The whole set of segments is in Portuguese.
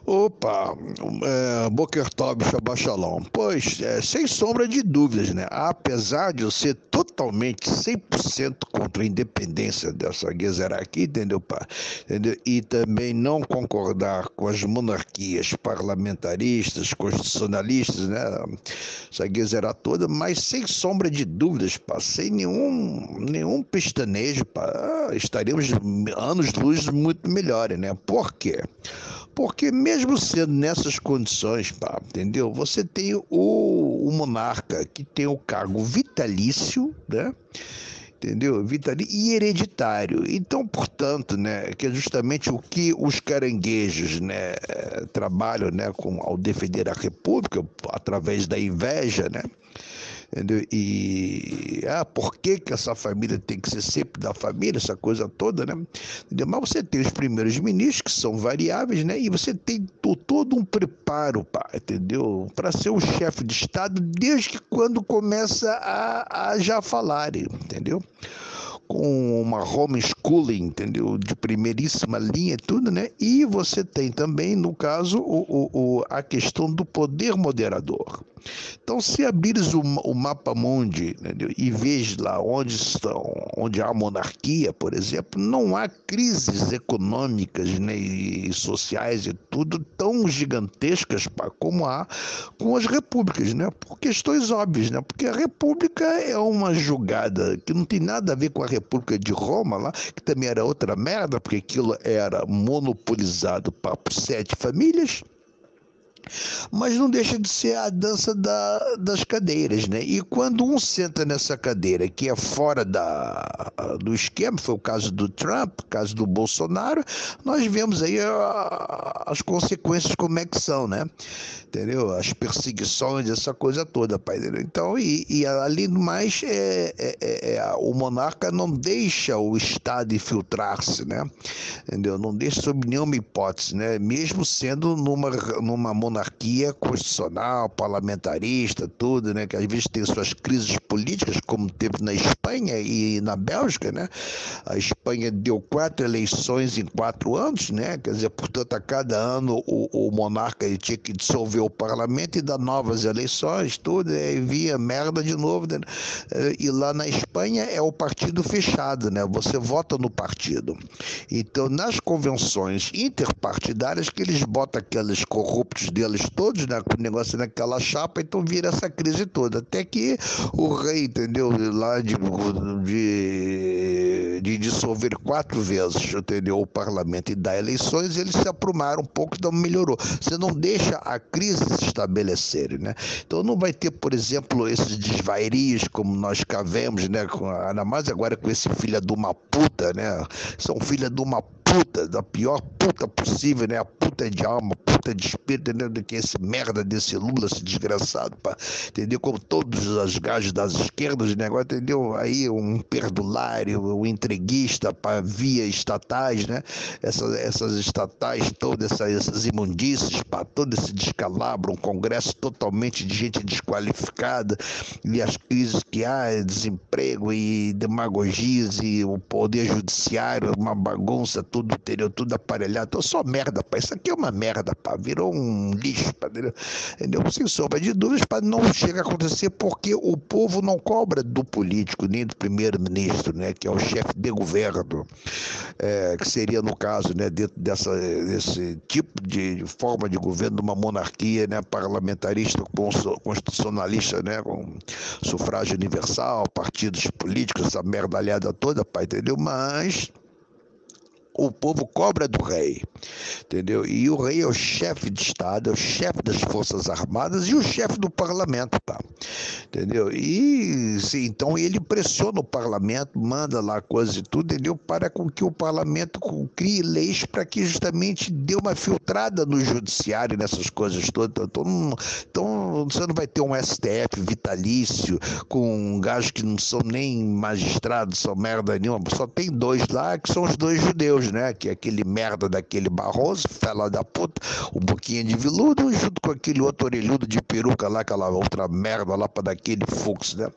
Opa, Boker Tov, Shabbat Shalom. Pois, sem sombra de dúvidas, né? Apesar de eu ser totalmente 100% contra a independência dessa Gezerá aqui, entendeu, pá? Entendeu? E também não concordar com as monarquias parlamentaristas, constitucionalistas, né? Essa Gezerá toda, mas sem sombra de dúvidas, pá, sem nenhum pestanejo, pá, estaríamos anos-luz muito melhores, né? Por quê? Porque mesmo sendo nessas condições, pá, entendeu? Você tem o monarca que tem o cargo vitalício, né? Entendeu? Vitalício e hereditário. Então, portanto, né, que é justamente o que os caranguejos, né, trabalham, né, ao defender a República através da inveja, né? Entendeu? Por que que essa família tem que ser sempre da família, essa coisa toda, né? Entendeu? Mas você tem os primeiros ministros que são variáveis, né? E você tem todo um preparo, pá, entendeu? Para ser o chefe de Estado desde que quando começa a já falar, entendeu? Com uma homeschooling, entendeu? De primeiríssima linha e tudo, né? E você tem também, no caso, a questão do poder moderador. Então, se abrires o mapa mundi, entendeu? E vês lá onde há monarquia, por exemplo, não há crises econômicas, né, e sociais e tudo tão gigantescas, pá, como há com as repúblicas, né? Por questões óbvias, né? Porque a república é uma jogada que não tem nada a ver com a República de Roma lá, que também era outra merda, porque aquilo era monopolizado por 7 famílias, mas não deixa de ser a dança das cadeiras, né? E quando um senta nessa cadeira que é fora do esquema, foi o caso do Trump, o caso do Bolsonaro, nós vemos aí as consequências como é que são, né? Entendeu? As perseguições, essa coisa toda, pai. Entendeu? Então, além do mais, o monarca não deixa o Estado infiltrar-se, né? Entendeu? Não deixa sob nenhuma hipótese, né? Mesmo sendo numa monarquia constitucional, parlamentarista, tudo, né? Que às vezes tem suas crises políticas, como teve na Espanha e na Bélgica, né? A Espanha deu 4 eleições em 4 anos, né? Quer dizer, portanto, a cada ano o monarca tinha que dissolver o parlamento e dar novas eleições, tudo, e via merda de novo, né? E lá na Espanha é o partido fechado, né? Você vota no partido. Então, nas convenções interpartidárias, que eles botam aqueles corruptos deles todos, né, com o negócio naquela chapa, então vira essa crise toda. Até que o rei, entendeu, lá de dissolver 4 vezes, entendeu, o parlamento e dar eleições, eles se aprumaram um pouco, então melhorou. Você não deixa a crise se estabelecer, né? Então não vai ter, por exemplo, esses desvairios como nós cavemos, né, ainda mais agora com esse filho de uma puta, né? São filha de uma puta, da pior puta possível, né? A puta de alma, puta de espírito, entendeu? Do que esse merda desse Lula, esse desgraçado, pá. Entendeu? Como todos os gajos das esquerdas, negócio, entendeu? Aí um perdulário, um entreguista para via estatais, né? Essas estatais todas, essas imundícies, pá, todo esse descalabro, um congresso totalmente de gente desqualificada, e as crises que há, desemprego e demagogias e o poder judiciário, uma bagunça, tudo entendeu? Tudo aparelhado, então, só merda, pá. Isso aqui é uma merda, pá. Virou um lixo, pá, entendeu? Sem sombra de dúvidas, para não chegar a acontecer, porque o povo não cobra do político, nem do primeiro-ministro, né, que é o chefe de governo, que seria, no caso, né, dentro desse tipo de forma de governo de uma monarquia, né, parlamentarista, constitucionalista, né, com sufrágio universal, partidos políticos, essa merdalhada toda, pá, entendeu? Mas o povo cobra do rei, entendeu? E o rei é o chefe de Estado, é o chefe das Forças Armadas e o chefe do parlamento, tá? Entendeu? E sim, então ele pressiona o parlamento, manda lá coisas e tudo, entendeu? Para com que o parlamento crie leis para que justamente dê uma filtrada no judiciário nessas coisas todas. Então você não vai ter um STF vitalício com gajos que não são nem magistrados, são merda nenhuma. Só tem dois lá, que são os dois judeus, né? Que é aquele merda daquele Barroso, fela da puta, o Boquinha de Viludo, junto com aquele outro orelhudo de peruca lá, aquela outra merda lá para daquele Fux, né?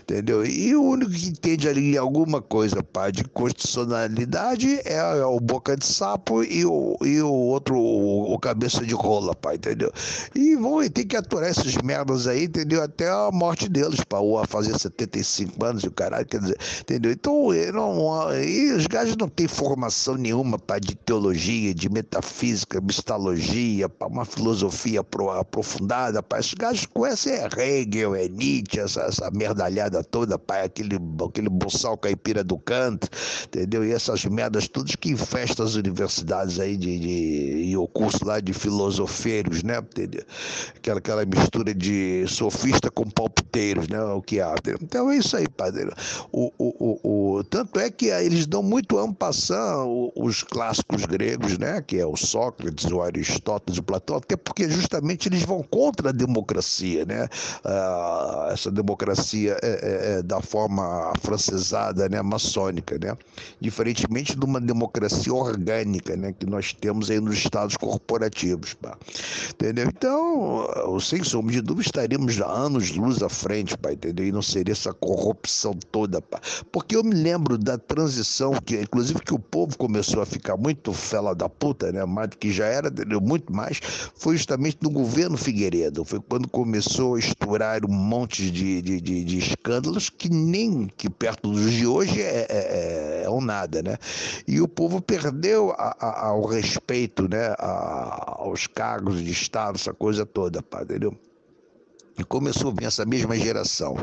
Entendeu? E o único que entende ali alguma coisa, pá, de constitucionalidade é o Boca de Sapo e o outro, o Cabeça de Rola, pá, entendeu? E vão ter que aturar esses merdas aí, entendeu? Até a morte deles, pá, ou a fazer 75 anos e o caralho, quer dizer, entendeu? Então, e os gajos não têm formação nenhuma, pá, de teologia, de metafísica, mistologia, pá, uma filosofia aprofundada, pá. Esses gajos conhecem Hegel, Nietzsche, essa merdalhada toda, pá, aquele boçal caipira do canto, entendeu? E essas merdas todas que infestam as universidades aí e o curso lá de filosofeiros, né? Entendeu? Aquela mistura de sofista com palpiteiros, né? O que há. Então é isso aí, padre. Tanto é que eles dão muito en passant os clássicos gregos, né? Que é o Sócrates, o Aristóteles, o Platão, até porque justamente eles vão contra a democracia, né? Essa democracia da forma afrancesada, né? Maçônica, né? Diferentemente de uma democracia orgânica, né? Que nós temos aí nos estados corporativos, pá. Entendeu? Então, sem sombra de dúvida, estaríamos anos-luz à frente, pá, entendeu? E não seria essa corrupção toda, pá. Porque eu me lembro da transição, que inclusive que o povo começou a ficar muito fela da puta, né? Mais do que já era, entendeu? Muito mais, foi justamente no governo Figueiredo. Foi quando começou a estourar um monte de escândalos que nem que perto dos de hoje é um nada, né? E o povo perdeu ao respeito, né? Aos cargos de Estado, essa coisa toda, pá, entendeu? E começou a vir essa mesma geração,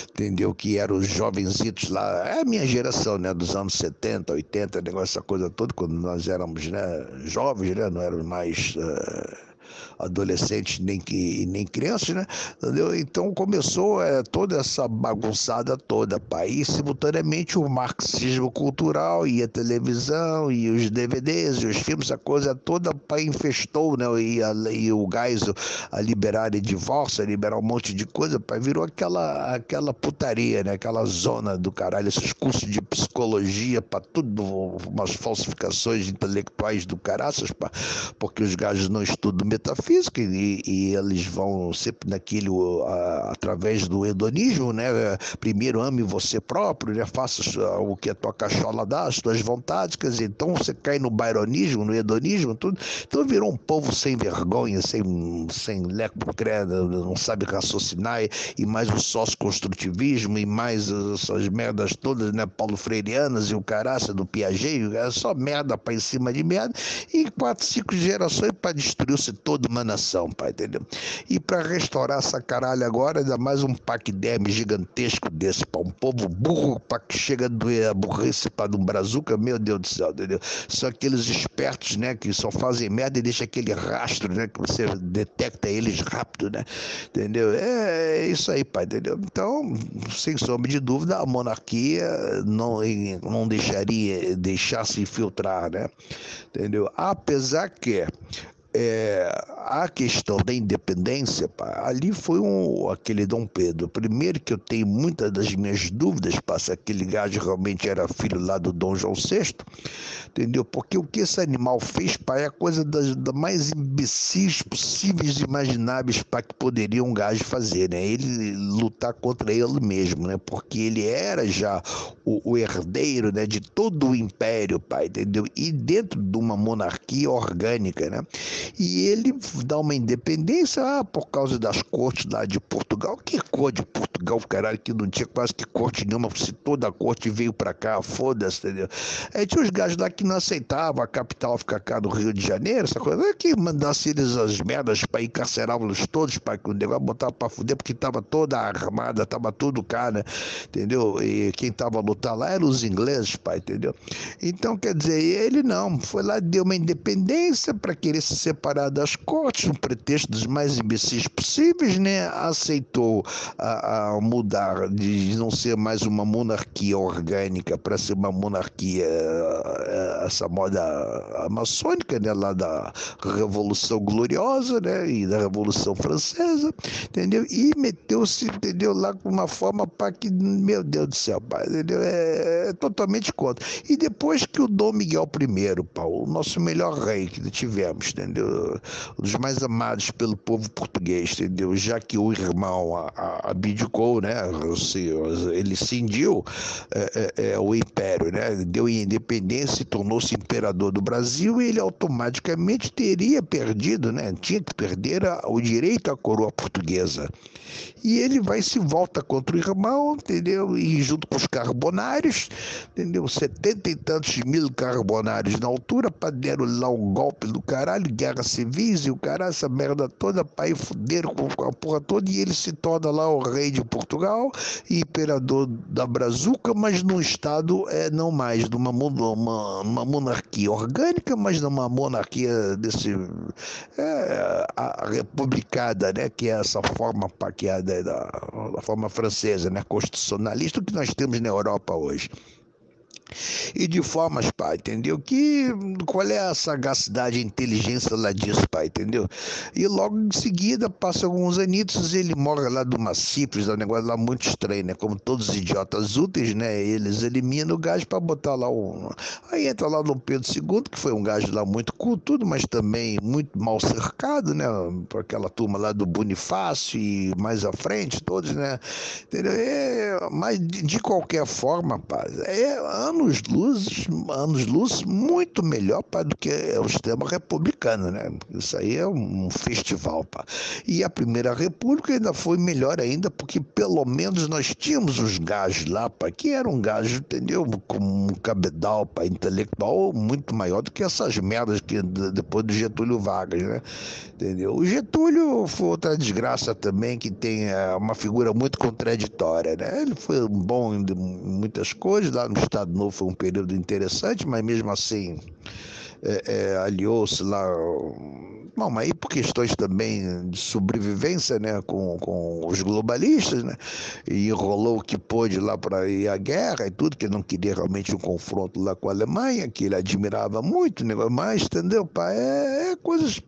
entendeu? Que eram os jovenzitos lá, é a minha geração, né? Dos anos 70, 80, negócio, essa coisa toda, quando nós éramos, né, jovens, né? Não éramos mais adolescentes nem crianças, né? Entendeu? Então começou toda essa bagunçada toda, pá. E simultaneamente o marxismo cultural e a televisão e os DVDs e os filmes, a coisa toda, pá, infestou, né? E o Geisel a liberar divórcio, a liberar um monte de coisa, pá, virou aquela putaria, né? Aquela zona do caralho, esses cursos de psicologia, pá, tudo umas falsificações intelectuais do caraças, pá, porque os gajos não estudam metafísica e eles vão sempre através do hedonismo, né? Primeiro ame você próprio, né? Faça o que a tua cachola dá, as tuas vontades, quer dizer, então você cai no byronismo, no hedonismo, tudo. Então virou um povo sem vergonha, sem leco credo, não sabe raciocinar, e mais o sócio-construtivismo, e mais essas merdas todas, né? Paulo Freireanas e o caraça do Piaget, é só merda para em cima de merda, e 4, 5 gerações para destruir-se toda uma nação, pá, entendeu? E para restaurar essa caralho agora, ainda mais um paquiderme gigantesco desse, pá, um povo burro, pá, que chega a doer a burrice, pá, de um brazuca, meu Deus do céu, entendeu? São aqueles espertos, né, que só fazem merda e deixam aquele rastro, né, que você detecta eles rápido, né, entendeu? É isso aí, pá, entendeu? Então, sem sombra de dúvida, a monarquia não deixar-se infiltrar, né, entendeu? Apesar que a questão da independência, pá, ali foi aquele Dom Pedro. Primeiro que eu tenho muitas das minhas dúvidas, pá, se aquele gajo realmente era filho lá do Dom João VI, entendeu? Porque o que esse animal fez, pá, é a coisa das mais imbecis possíveis e imagináveis, pá, que poderia um gajo fazer, né? Ele lutar contra ele mesmo, né? Porque ele era já o herdeiro, né, de todo o império, pá, entendeu? E dentro de uma monarquia orgânica, né? E ele dá uma independência por causa das cortes lá de Portugal. Que corte de Portugal, caralho, que não tinha quase que corte nenhuma, se toda a corte veio pra cá, foda-se, entendeu? Aí tinha os gajos lá que não aceitavam a capital ficar cá no Rio de Janeiro, essa coisa, que mandasse eles as merdas pra encarcerá-los todos, para que o negócio botava pra fuder, porque tava toda armada, tava tudo cá, né? Entendeu? E quem tava a lutar lá eram os ingleses, pai, entendeu? Então, quer dizer, ele não, foi lá, deu uma independência para querer se separar das cortes, no pretexto dos mais imbecis possíveis, né? Aceitou a mudar de não ser mais uma monarquia orgânica para ser uma monarquia, essa moda maçônica, né, lá da Revolução Gloriosa, né, e da Revolução Francesa, entendeu? E meteu-se, entendeu, lá com uma forma para que, meu Deus do céu, pá, entendeu? É totalmente contra. E depois que o Dom Miguel I, pá, o nosso melhor rei que tivemos, entendeu? Um dos mais amados pelo povo português, entendeu? Já que o irmão abdicou, né? Ele cindiu o império, né? Deu a independência e tornou-se imperador do Brasil, e ele automaticamente teria perdido, né? Tinha que perder o direito à coroa portuguesa. E ele vai e se volta contra o irmão, entendeu? E junto com os carbonários, entendeu? 70 e tantos mil carbonários na altura, para deram lá um golpe do caralho, guerra civis e o caralho, essa merda toda, para ir fuderam com a porra toda, e ele se torna lá o rei de Portugal e imperador da Brazuca, mas num estado, não mais, numa uma monarquia orgânica, mas numa monarquia desse, a republicada, né? Que é essa forma paqueada da forma francesa, né, constitucionalista, que nós temos na Europa hoje. E de formas, pai, entendeu? Qual é a sagacidade e inteligência lá disso, pai, entendeu? E logo em seguida, passa alguns anitos, ele morre lá de uma sífilis, um negócio lá muito estranho, né? Como todos os idiotas úteis, né? Eles eliminam o gajo para botar lá um... Aí entra lá Dom Pedro II, que foi um gajo lá muito culto, mas também muito mal cercado, né? Por aquela turma lá do Bonifácio e mais à frente, todos, né? Entendeu? Mas de qualquer forma, pá, anos-luz muito melhor, pá, do que o sistema republicano, né? Isso aí é um festival, pá. E a Primeira República ainda foi melhor ainda, porque pelo menos nós tínhamos os gajos lá, pá, que eram gajos, entendeu? Com um cabedal, pá, intelectual muito maior do que essas merdas que depois do Getúlio Vargas, né? Entendeu? O Getúlio foi outra desgraça também, que tem uma figura muito contraditória, né? Ele foi bom em muitas coisas, lá no Estado Novo foi um período interessante, mas mesmo assim aliou-se lá, bom, mas aí por questões também de sobrevivência, né, com os globalistas, né, e enrolou o que pôde lá para ir à guerra e tudo, que não queria realmente um confronto lá com a Alemanha, que ele admirava muito, né, mas, entendeu, pá, coisas...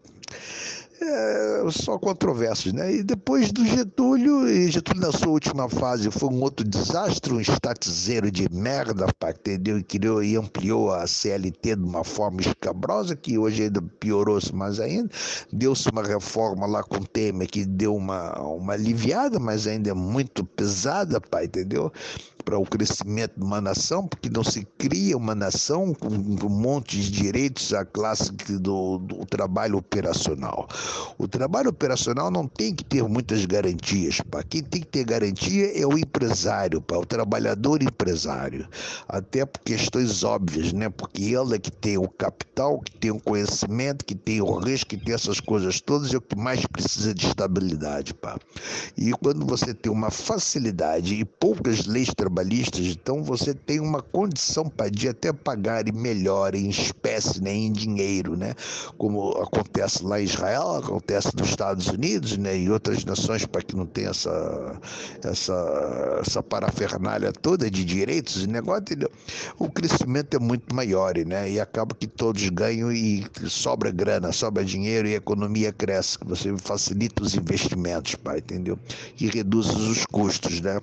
só controvérsias, né? E depois do Getúlio, e Getúlio na sua última fase foi um outro desastre, um estatizeiro de merda, pá, entendeu? E criou e ampliou a CLT de uma forma escabrosa, que hoje ainda piorou-se mais ainda. Deu-se uma reforma lá com o Temer que deu uma aliviada, mas ainda é muito pesada, pá, entendeu? Para o crescimento de uma nação, porque não se cria uma nação com um monte de direitos à classe do trabalho operacional. O trabalho operacional não tem que ter muitas garantias, pá. Quem tem que ter garantia é o empresário, pá, o trabalhador empresário. Até por questões óbvias, né? Porque ele é que tem o capital, que tem o conhecimento, que tem o risco, que tem essas coisas todas, é o que mais precisa de estabilidade, pá. E quando você tem uma facilidade e poucas leis trabalhistas, então você tem uma condição de até pagar e melhor em espécie, né, em dinheiro, né, como acontece lá em Israel, acontece nos Estados Unidos, né, e outras nações para que não tenha essa parafernália toda de direitos e negócio, entendeu? O crescimento é muito maior, né, e acaba que todos ganham e sobra grana, sobra dinheiro e a economia cresce, você facilita os investimentos, pá, entendeu? E reduz os custos, né?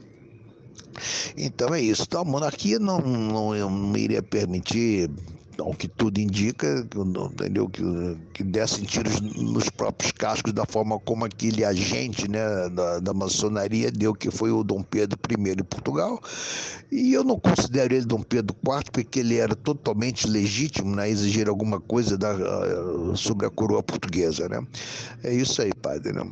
Então é isso. Então a monarquia não iria permitir, ao que tudo indica, entendeu? Que dessem tiros nos próprios cascos da forma como aquele agente, né, da maçonaria deu, que foi o Dom Pedro I em Portugal. E eu não considero ele Dom Pedro IV, porque ele era totalmente legítimo, né, a exigir alguma coisa sobre a coroa portuguesa, né? É isso aí, padre, né?